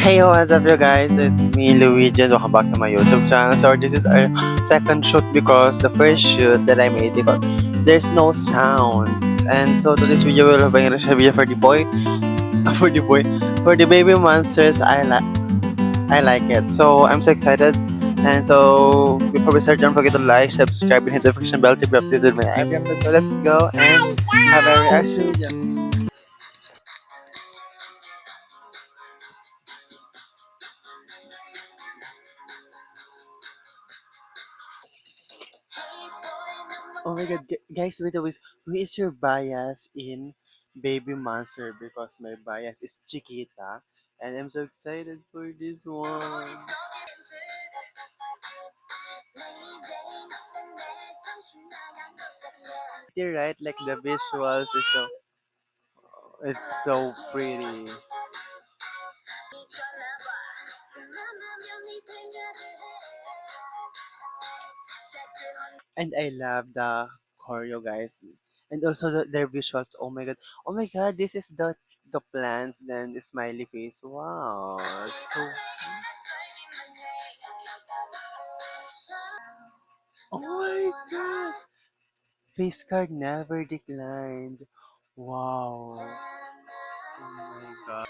Hey, what's up, you guys? It's me, Luigi, and welcome back to my YouTube channel. So this is our second shoot because the first shoot that I made because there's no sounds, and so today's video will be a video for the boy, for the boy, for the baby monsters. I like it. So I'm so excited. And so before we start, don't forget to like, subscribe, and hit the notification bell to be updated when I upload. So let's go and have a reaction video. Oh my god, guys, wait, wait, who is your bias in Baby Monster? Because my bias is Chiquita, and I'm so excited for this one. You're right, like the visuals is so, it's so pretty. And I love the choreo, guys. And also their visuals. Oh my god, this is the plants, then the smiley face. Wow. It's so Oh my god. Face card never declined. Wow. Oh my god.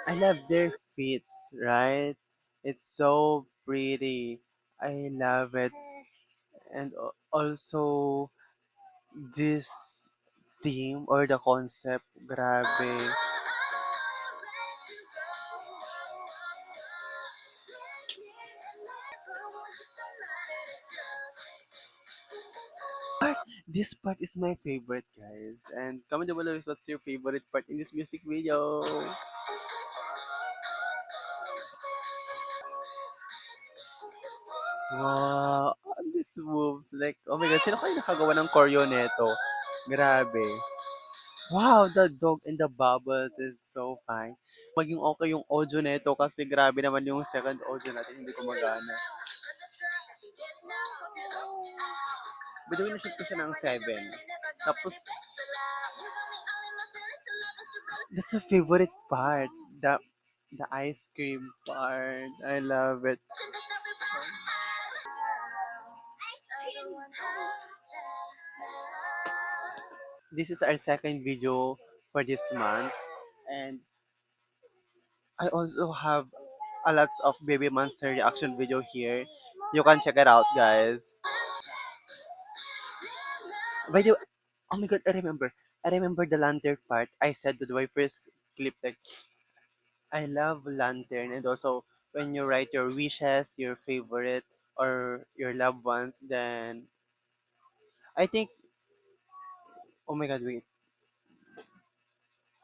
I love their feet, right? It's so pretty. I love it. And also this theme or the concept, grabe. This part is my favorite, guys. And comment down below what's your favorite part in this music video. Wow, this moves like, oh my god, sino kayo nakagawa ng choreo nito? Grabe. Wow, the dog and the bubbles is so fine. Maging okay yung audio nito kasi grabe naman yung second audio natin, hindi ko magana. By the way, na-shoot ko siya ng 7. Tapos, that's my favorite part. The ice cream part. I love it. This is our second video for this month. And I also have a lots of Baby Monster reaction video here. You can check it out, guys. By the way, oh my god, I remember. I remember the lantern part. I said to the very first clip like, I love lantern, and also when you write your wishes, your favorite, or your loved ones, then I think, oh my god, wait.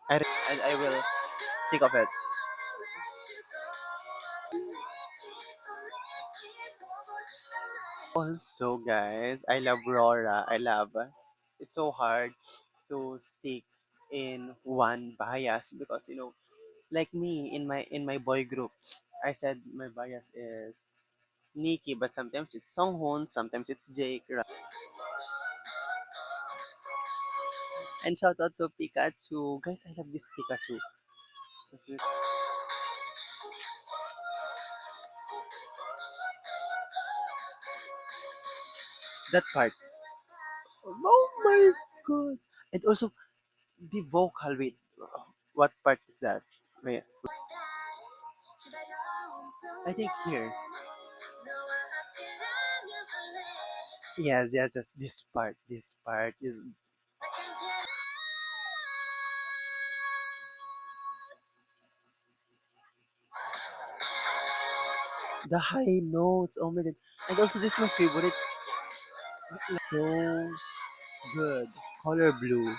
And I will think of it. Also, guys, I love Rora. It's so hard to stick in one bias because like me in my boy group, I said my bias is Nikki, but sometimes it's Songhoon, sometimes it's Jake. And shout out to Pikachu. Guys, I love this Pikachu. Kasi that part. Oh my god. And also the vocal, wait. What part is that? Wait. I think here. Yes. This part. This part is the high notes. Oh my god. And also this is my favorite. So good. Color blue.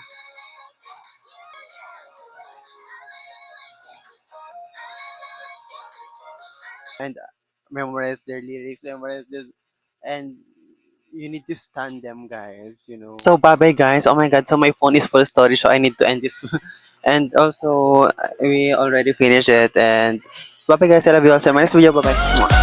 And memorize their lyrics, memorize this, and you need to stand them, guys. So bye bye, guys. Oh my god, so my phone is full storage, so I need to end this. And also, we already finished it. And bye bye, guys. I love you all. So my next video, bye bye.